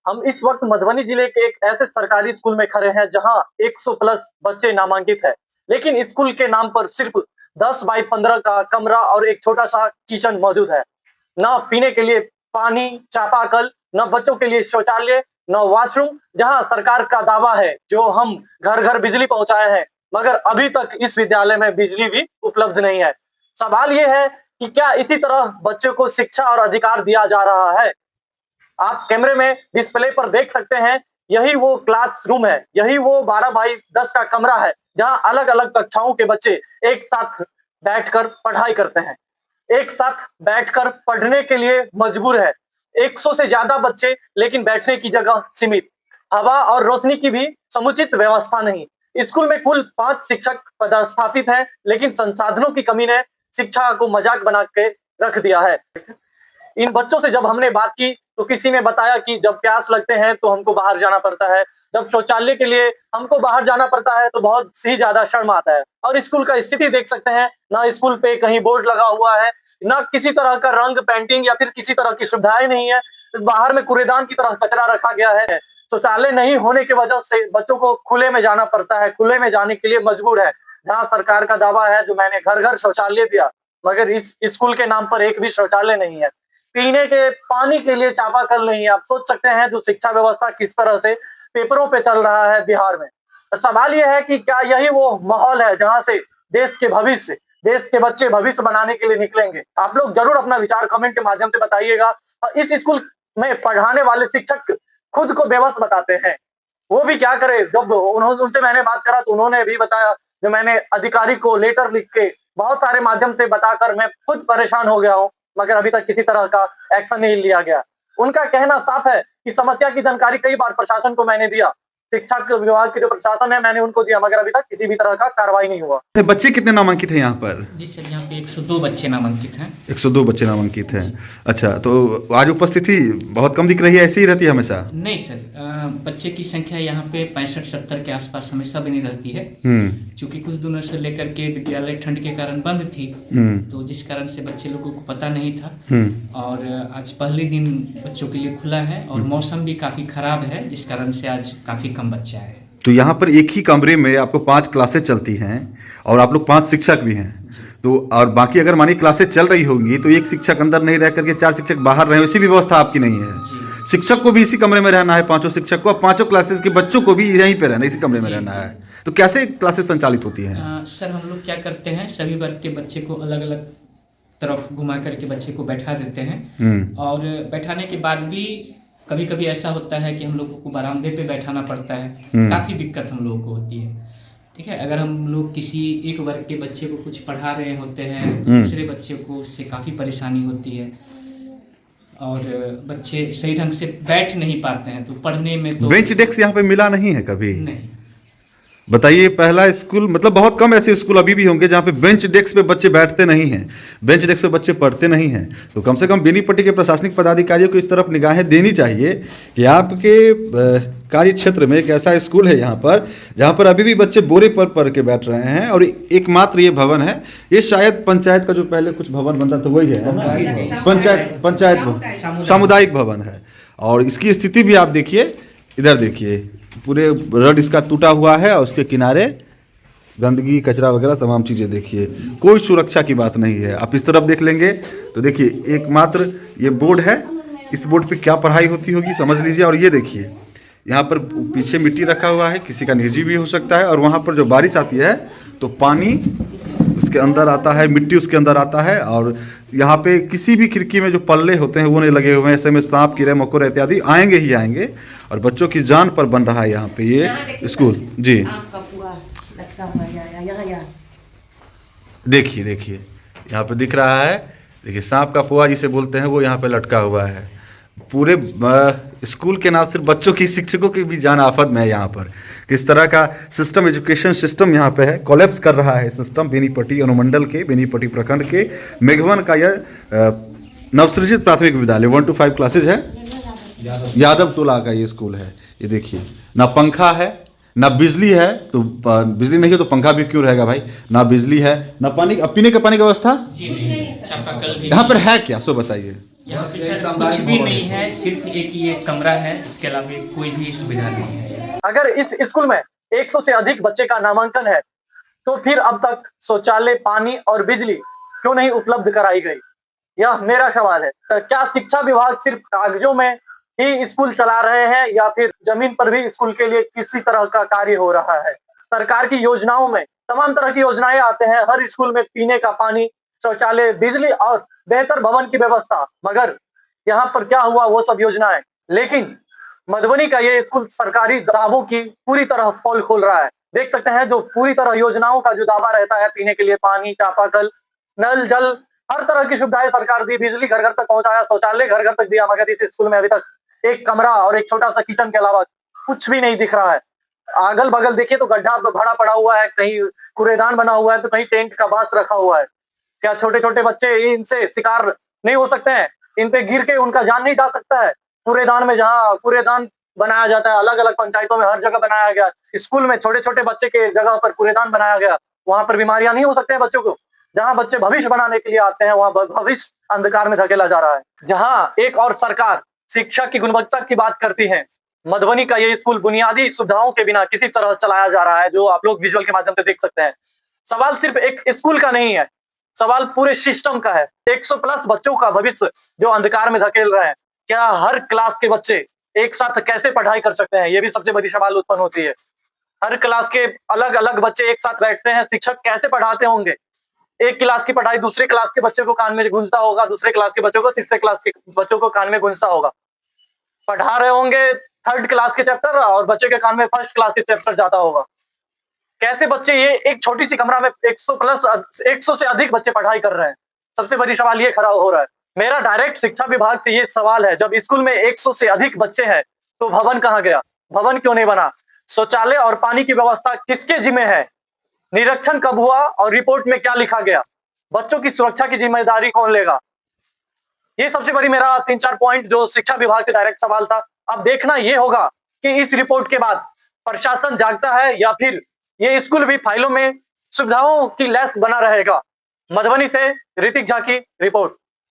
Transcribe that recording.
हम इस वक्त मधुबनी जिले के एक ऐसे सरकारी स्कूल में खड़े हैं जहां 100 प्लस बच्चे नामांकित है, लेकिन स्कूल के नाम पर सिर्फ 10 बाई 15 का कमरा और एक छोटा सा किचन मौजूद है। न पीने के लिए पानी, चापाकल, न बच्चों के लिए शौचालय, न वॉशरूम। जहां सरकार का दावा है जो हम घर घर बिजली पहुंचाए हैं, मगर अभी तक इस विद्यालय में बिजली भी उपलब्ध नहीं है। सवाल ये है कि क्या इसी तरह बच्चों को शिक्षा और अधिकार दिया जा रहा है? आप कैमरे में डिस्प्ले पर देख सकते हैं, यही वो क्लासरूम है, यही वो 12 बाई 10 का कमरा है जहां अलग अलग कक्षाओं के बच्चे एक साथ बैठकर पढ़ाई करते हैं, एक साथ बैठकर पढ़ने के लिए मजबूर है। 100 से ज्यादा बच्चे, लेकिन बैठने की जगह सीमित, हवा और रोशनी की भी समुचित व्यवस्था नहीं। स्कूल में कुल 5 शिक्षक पदस्थापित हैं, लेकिन संसाधनों की कमी ने शिक्षा को मजाक बना के रख दिया है। इन बच्चों से जब हमने बात की तो किसी ने बताया कि जब प्यास लगते हैं तो हमको बाहर जाना पड़ता है, जब शौचालय के लिए हमको बाहर जाना पड़ता है तो बहुत ही ज्यादा शर्म आता है। और स्कूल का स्थिति देख सकते हैं, ना स्कूल पे कहीं बोर्ड लगा हुआ है, ना किसी तरह का रंग पेंटिंग या फिर किसी तरह की सुविधाएं नहीं है। बाहर में कूड़ेदान की तरह कचरा रखा गया है। शौचालय नहीं होने की वजह से बच्चों को खुले में जाना पड़ता है, खुले में जाने के लिए मजबूर है। जहाँ सरकार का दावा है जो मैंने घर घर शौचालय दिया, मगर इस स्कूल के नाम पर एक भी शौचालय नहीं है। पीने के पानी के लिए चापाकल नहीं है। आप सोच सकते हैं जो शिक्षा व्यवस्था किस तरह से पेपरों पे चल रहा है बिहार में। सवाल यह है कि क्या यही वो माहौल है जहां से देश के भविष्य, देश के बच्चे भविष्य बनाने के लिए निकलेंगे? आप लोग जरूर अपना विचार कमेंट के माध्यम से बताइएगा। और इस स्कूल में पढ़ाने वाले शिक्षक खुद को बेबस बताते हैं, वो भी क्या करे। जब उनसे मैंने बात करा तो उन्होंने भी बताया, जो मैंने अधिकारी को लेटर लिख के बहुत सारे माध्यम से बताकर मैं खुद परेशान हो गया हूँ, मगर अभी तक किसी तरह का एक्शन नहीं लिया गया। उनका कहना साफ है कि समस्या की जानकारी कई बार प्रशासन को मैंने दिया, शिक्षा विभाग के जो प्रशासन है मैंने उनको दिया, मगर अभी तक किसी भी तरह का कार्रवाई नहीं हुआ। बच्चे कितने नामांकित हैं यहाँ पर? जी सर, यहाँ पे 102 बच्चे नामांकित हैं। 102 बच्चे नामांकित हैं। अच्छा, तो आज उपस्थिति बहुत कम दिख रही है, ऐसी ही रहती है हमेशा? नहीं सर, बच्चे की संख्या यहाँ पे 65-70 के आसपास हमेशा बनी रहती है। चूंकि कुछ दिनों से लेकर के विद्यालय ठंड के कारण बंद थी, तो जिस कारण से बच्चे लोगों को पता नहीं था। और आज पहले दिन बच्चों के लिए खुला है और मौसम भी काफ़ी खराब है, जिस कारण से आज काफ़ी कम बच्चे आए हैं। तो यहाँ पर एक ही कमरे में आपको 5 क्लासेस चलती हैं और आप लोग 5 शिक्षक भी हैं, तो और बाकी अगर मानिए क्लासेस चल रही होंगी तो एक शिक्षक अंदर नहीं रह करके 4 शिक्षक बाहर रहे, वैसी व्यवस्था आपकी नहीं है। शिक्षक को भी इसी कमरे में रहना है, 5 शिक्षक को, 5 क्लासेस के बच्चों को भी यहीं पे रहना, इसी कमरे में रहना है। तो कैसे क्लासेस संचालित होती हैं? सर, हम लोग क्या करते हैं, सभी वर्ग के बच्चे को अलग अलग तरफ घुमा करके बच्चे को बैठा देते हैं। और बैठाने के बाद भी कभी कभी ऐसा होता है कि हम लोगों को बरामदे पे बैठाना पड़ता है। काफ़ी दिक्कत हम लोगों को होती है। ठीक है, अगर हम लोग किसी एक वर्ग के बच्चे को कुछ पढ़ा रहे होते हैं तो दूसरे बच्चे को उससे काफ़ी परेशानी होती है और बच्चे सही ढंग से बैठ नहीं पाते हैं। तो पढ़ने में तो बेंच डेस्क यहाँ पे मिला नहीं है कभी? नहीं। बताइए, पहला स्कूल, मतलब बहुत कम ऐसे स्कूल अभी भी होंगे जहाँ पे बेंच डेस्क पे बच्चे बैठते नहीं हैं, बेंच डेस्क पे बच्चे पढ़ते नहीं हैं। तो कम से कम बेनीपट्टी के प्रशासनिक पदाधिकारियों को इस तरफ निगाहें देनी चाहिए कि आपके कार्य क्षेत्र में एक ऐसा स्कूल है यहाँ पर जहाँ पर अभी भी बच्चे बोरे पर पढ़ के बैठ रहे हैं। और एकमात्र ये भवन है, ये शायद पंचायत का जो पहले कुछ भवन बनता था वही है ना, पंचायत सामुदायिक भवन है। और इसकी स्थिति भी आप देखिए, इधर देखिए, पूरे रड इसका टूटा हुआ है और उसके किनारे गंदगी, कचरा वगैरह तमाम चीज़ें देखिए, कोई सुरक्षा की बात नहीं है। आप इस तरफ देख लेंगे तो देखिए एकमात्र ये बोर्ड है, इस बोर्ड पे क्या पढ़ाई होती होगी समझ लीजिए। और ये देखिए यहाँ पर पीछे मिट्टी रखा हुआ है, किसी का निजी भी हो सकता है। और वहाँ पर जो बारिश आती है तो पानी उसके अंदर आता है, मिट्टी उसके अंदर आता है। और यहाँ पे किसी भी खिड़की में जो पल्ले होते हैं वो नहीं लगे हुए हैं, ऐसे में सांप, कीड़े मकोड़े इत्यादि आएंगे ही आएंगे। और बच्चों की जान पर बन रहा है यहाँ पे ये स्कूल। जी देखिए, देखिए यहाँ पे दिख रहा है, देखिए सांप का पुआ जिसे बोलते हैं वो यहाँ पे लटका हुआ है। पूरे स्कूल के ना सिर्फ बच्चों की, शिक्षकों की भी जान आफत में है यहाँ पर। किस तरह का सिस्टम, एजुकेशन सिस्टम यहाँ पे है, कोलैप्स कर रहा है सिस्टम। बेनीपट्टी अनुमंडल के, बेनीपट्टी प्रखंड के मेघवन का यह नवसृजित प्राथमिक विद्यालय 1 to 5 क्लासेज है, यादव टोला का ये स्कूल है। ये देखिए, ना पंखा है ना बिजली है, तो बिजली नहीं है तो पंखा भी क्यों रहेगा भाई, ना बिजली है ना पानी, अब पीने के पानी की व्यवस्था यहाँ पर है क्या, सो बताइए। यहाँ पे सर कुछ भी नहीं है, सिर्फ एक ये कमरा है, इसके अलावा कोई भी सुविधा नहीं है। अगर इस स्कूल में 100 से अधिक बच्चे का नामांकन है तो फिर अब तक शौचालय, पानी और बिजली क्यों नहीं उपलब्ध कराई गई? यह मेरा सवाल है। तो क्या शिक्षा विभाग सिर्फ कागजों में ही स्कूल चला रहे हैं या फिर जमीन पर भी स्कूल के लिए किसी तरह का कार्य हो रहा है? सरकार की योजनाओं में तमाम तरह की योजनाएं आते हैं, हर स्कूल में पीने का पानी, शौचालय, बिजली और बेहतर भवन की व्यवस्था, मगर यहाँ पर क्या हुआ वो सब योजनाएं? लेकिन मधुबनी का ये स्कूल सरकारी दावों की पूरी तरह पोल खोल रहा है। देख सकते हैं जो पूरी तरह योजनाओं का जो दावा रहता है, पीने के लिए पानी, चापाकल, नल जल, हर तरह की सुविधाएं सरकार दी, बिजली घर घर तक पहुंचाया, शौचालय घर घर तक दिया, मगर इस स्कूल में अभी तक एक कमरा और एक छोटा सा किचन के अलावा कुछ भी नहीं दिख रहा है। अगल बगल देखिए तो गड्ढा भरा पड़ा हुआ है, कहीं कूड़ेदान बना हुआ है तो कहीं टेंट का बांस रखा हुआ है। क्या छोटे छोटे बच्चे इनसे शिकार नहीं हो सकते हैं? इन पे गिर के उनका जान नहीं जा सकता है? कूड़ेदान में जहाँ कूड़ेदान बनाया जाता है, अलग अलग पंचायतों में हर जगह बनाया गया, स्कूल में छोटे छोटे बच्चे के जगह पर कूड़ेदान बनाया गया, वहां पर बीमारियां नहीं हो सकते हैं बच्चों को? जहां बच्चे भविष्य बनाने के लिए आते हैं वहां भविष्य अंधकार में धकेला जा रहा है। जहां एक और सरकार शिक्षा की गुणवत्ता की बात करती है, मधुबनी का ये स्कूल बुनियादी सुविधाओं के बिना किसी तरह चलाया जा रहा है, जो आप लोग विजुअल के माध्यम से देख सकते हैं। सवाल सिर्फ एक स्कूल का नहीं है, सवाल पूरे सिस्टम का है। 100 प्लस बच्चों का भविष्य जो अंधकार में धकेल रहे हैं। क्या हर क्लास के बच्चे एक साथ कैसे पढ़ाई कर सकते हैं? ये भी सबसे बड़ी सवाल उत्पन्न होती है। हर क्लास के अलग अलग बच्चे एक साथ बैठते हैं, शिक्षक कैसे पढ़ाते होंगे? एक क्लास की पढ़ाई दूसरे क्लास के बच्चे को कान में गूंजता होगा, दूसरे क्लास के बच्चों को तीसरे क्लास के बच्चों को कान में गूंजता होगा। पढ़ा रहे होंगे थर्ड क्लास के चैप्टर और बच्चे के कान में फर्स्ट क्लास के चैप्टर जाता होगा। कैसे बच्चे, ये एक छोटी सी कमरा में 100 से अधिक बच्चे पढ़ाई कर रहे हैं? सबसे बड़ी सवाल ये खड़ा हो रहा है। मेरा डायरेक्ट शिक्षा विभाग से ये सवाल है, जब स्कूल में 100 से अधिक बच्चे हैं तो भवन कहाँ गया? भवन क्यों नहीं बना? शौचालय और पानी की व्यवस्था किसके जिम्मे है? निरीक्षण कब हुआ और रिपोर्ट में क्या लिखा गया? बच्चों की सुरक्षा की जिम्मेदारी कौन लेगा? ये सबसे बड़ी मेरा 3-4 पॉइंट जो शिक्षा विभाग से डायरेक्ट सवाल था। अब देखना ये होगा कि इस रिपोर्ट के बाद प्रशासन जागता है या फिर ये स्कूल भी फाइलों में सुविधाओं की लैस बना रहेगा। मधुबनी से ऋतिक झा की रिपोर्ट।